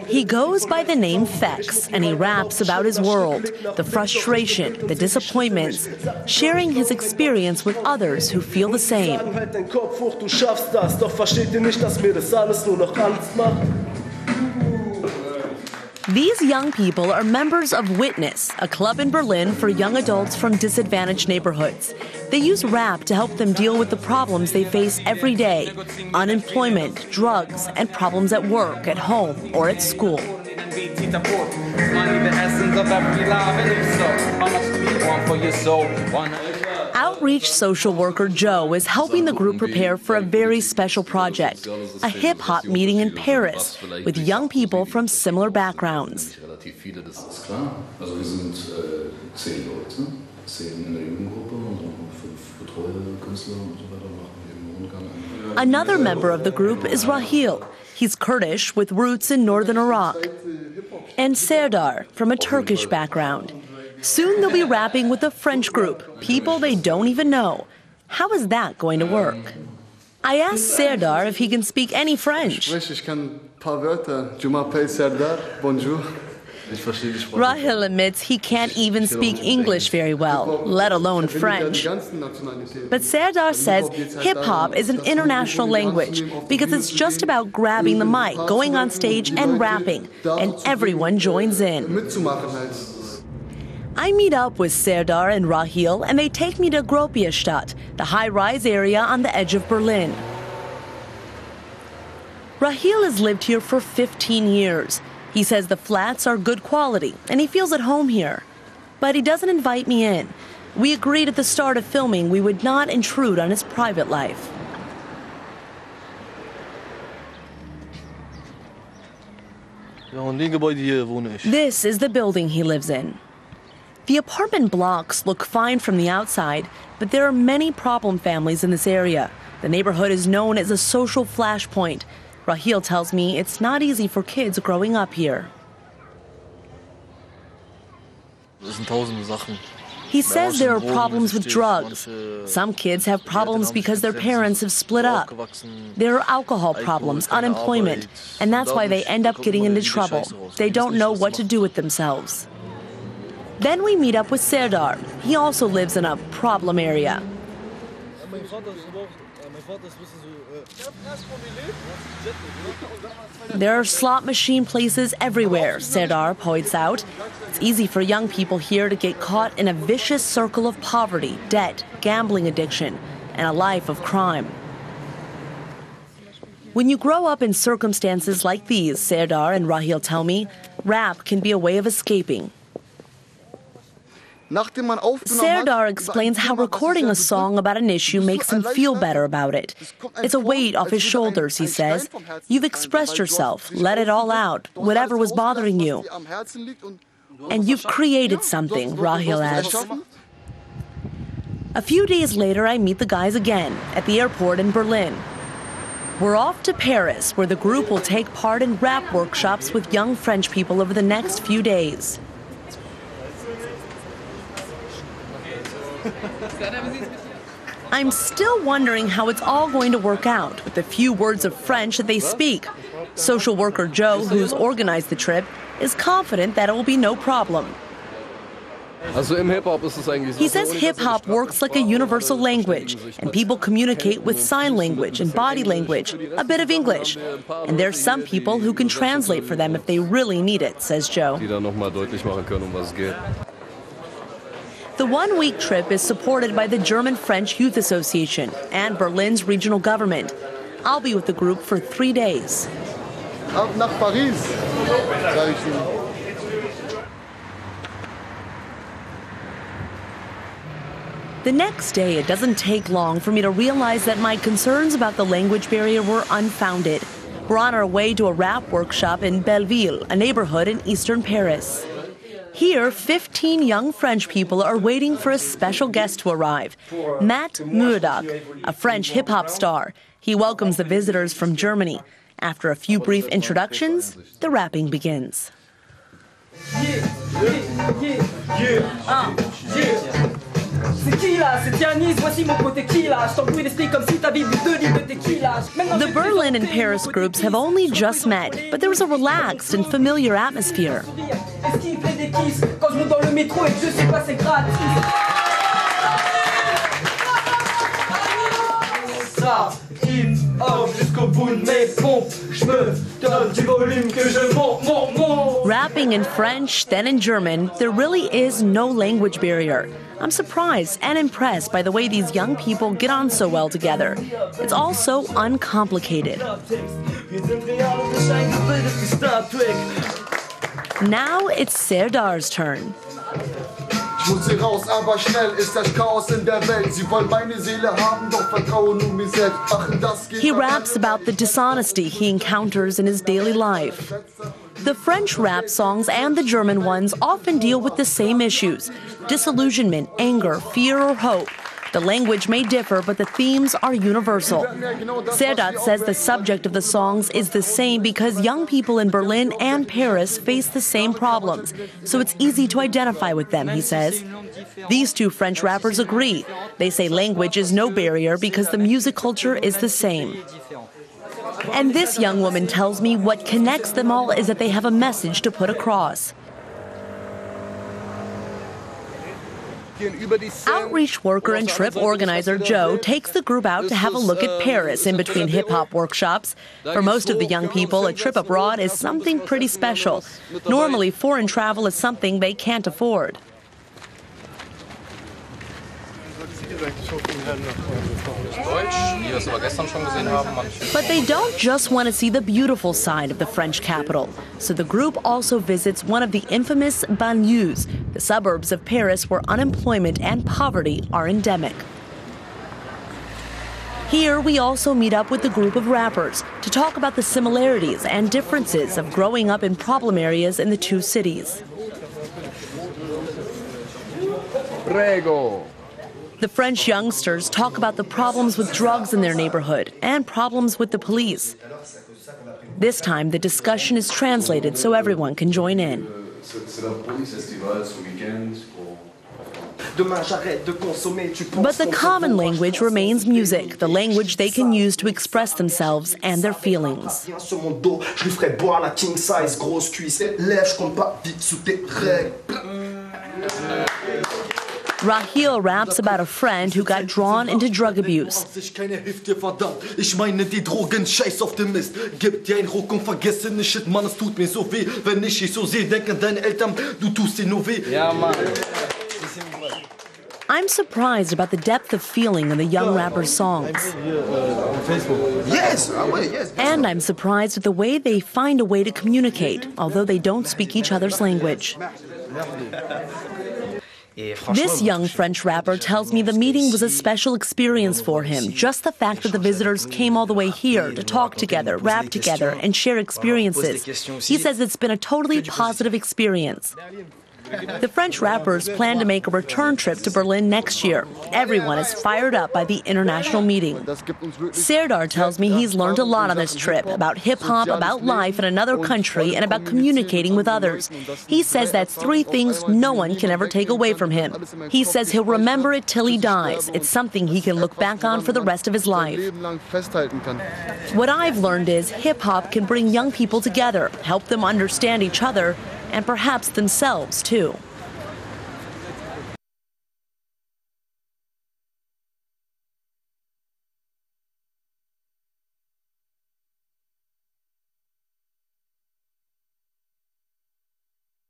He goes by the name Fex, and he raps about his world, the frustration, the disappointments, sharing his experience with others who feel the same. These young people are members of Witness, a club in Berlin for young adults from disadvantaged neighborhoods. They use rap to help them deal with the problems they face every day: unemployment, drugs, and problems at work, at home, or at school. Outreach social worker Joe is helping the group prepare for a very special project, a hip-hop meeting in Paris with young people from similar backgrounds. Another member of the group is Rahil. He's Kurdish with roots in northern Iraq. And Serdar, from a Turkish background. Soon they'll be rapping with a French group, people they don't even know. How is that going to work? I asked Serdar if he can speak any French. Rahil admits he can't even speak English very well, let alone French. But Serdar says hip-hop is an international language because it's just about grabbing the mic, going on stage and rapping, and everyone joins in. I meet up with Serdar and Rahil, and they take me to Gropiusstadt, the high-rise area on the edge of Berlin. Rahil has lived here for 15 years. He says the flats are good quality, and he feels at home here. But he doesn't invite me in. We agreed at the start of filming we would not intrude on his private life. This is the building he lives in. The apartment blocks look fine from the outside, but there are many problem families in this area. The neighborhood is known as a social flashpoint. Rahil tells me it's not easy for kids growing up here. He says there are problems with drugs. Some kids have problems because their parents have split up. There are alcohol problems, unemployment, and that's why they end up getting into trouble. They don't know what to do with themselves. Then we meet up with Serdar. He also lives in a problem area. There are slot machine places everywhere, Serdar points out. It's easy for young people here to get caught in a vicious circle of poverty, debt, gambling addiction, and a life of crime. When you grow up in circumstances like these, Serdar and Rahil tell me, rap can be a way of escaping. Serdar explains how recording a song about an issue makes him feel better about it. It's a weight off his shoulders, he says. You've expressed yourself, let it all out, whatever was bothering you. And you've created something, Rahil adds. A few days later, I meet the guys again at the airport in Berlin. We're off to Paris, where the group will take part in rap workshops with young French people over the next few days. I'm still wondering how it's all going to work out with the few words of French that they speak. Social worker Joe, who's organized the trip, is confident that it will be no problem. He says hip-hop works like a universal language, and people communicate with sign language and body language, a bit of English. And there's some people who can translate for them if they really need it, says Joe. The one-week trip is supported by the German-French Youth Association and Berlin's regional government. I'll be with the group for 3 days. Nach Paris, sage ich Ihnen. The next day, it doesn't take long for me to realize that my concerns about the language barrier were unfounded. We're on our way to a rap workshop in Belleville, a neighborhood in eastern Paris. Here, 15 young French people are waiting for a special guest to arrive, Matt Murdoch, a French hip-hop star. He welcomes the visitors from Germany. After a few brief introductions, the rapping begins. The Berlin and Paris groups have only just met, but there was a relaxed and familiar atmosphere. Rapping in French, then in German, there really is no language barrier. I'm surprised and impressed by the way these young people get on so well together. It's all so uncomplicated. Now it's Serdar's turn. He raps about the dishonesty he encounters in his daily life. The French rap songs and the German ones often deal with the same issues: disillusionment, anger, fear, or hope. The language may differ, but the themes are universal. Serdar says the subject of the songs is the same because young people in Berlin and Paris face the same problems, so it's easy to identify with them, he says. These two French rappers agree. They say language is no barrier because the music culture is the same. And this young woman tells me what connects them all is that they have a message to put across. Outreach worker and trip organizer Joe takes the group out to have a look at Paris in between hip-hop workshops. For most of the young people, a trip abroad is something pretty special. Normally, foreign travel is something they can't afford. But they don't just want to see the beautiful side of the French capital. So the group also visits one of the infamous banlieues, the suburbs of Paris where unemployment and poverty are endemic. Here, we also meet up with a group of rappers to talk about the similarities and differences of growing up in problem areas in the two cities. Prego. The French youngsters talk about the problems with drugs in their neighborhood and problems with the police. This time, the discussion is translated so everyone can join in. But the common language remains music, the language they can use to express themselves and their feelings. Rahil raps about a friend who got drawn into drug abuse. I'm surprised about the depth of feeling in the young rapper's songs. And I'm surprised at the way they find a way to communicate, although they don't speak each other's language. This young French rapper tells me the meeting was a special experience for him. Just the fact that the visitors came all the way here to talk together, rap together, and share experiences. He says it's been a totally positive experience. The French rappers plan to make a return trip to Berlin next year. Everyone is fired up by the international meeting. Serdar tells me he's learned a lot on this trip, about hip-hop, about life in another country, and about communicating with others. He says that's three things no one can ever take away from him. He says he'll remember it till he dies. It's something he can look back on for the rest of his life. What I've learned is hip-hop can bring young people together, help them understand each other, and perhaps themselves, too.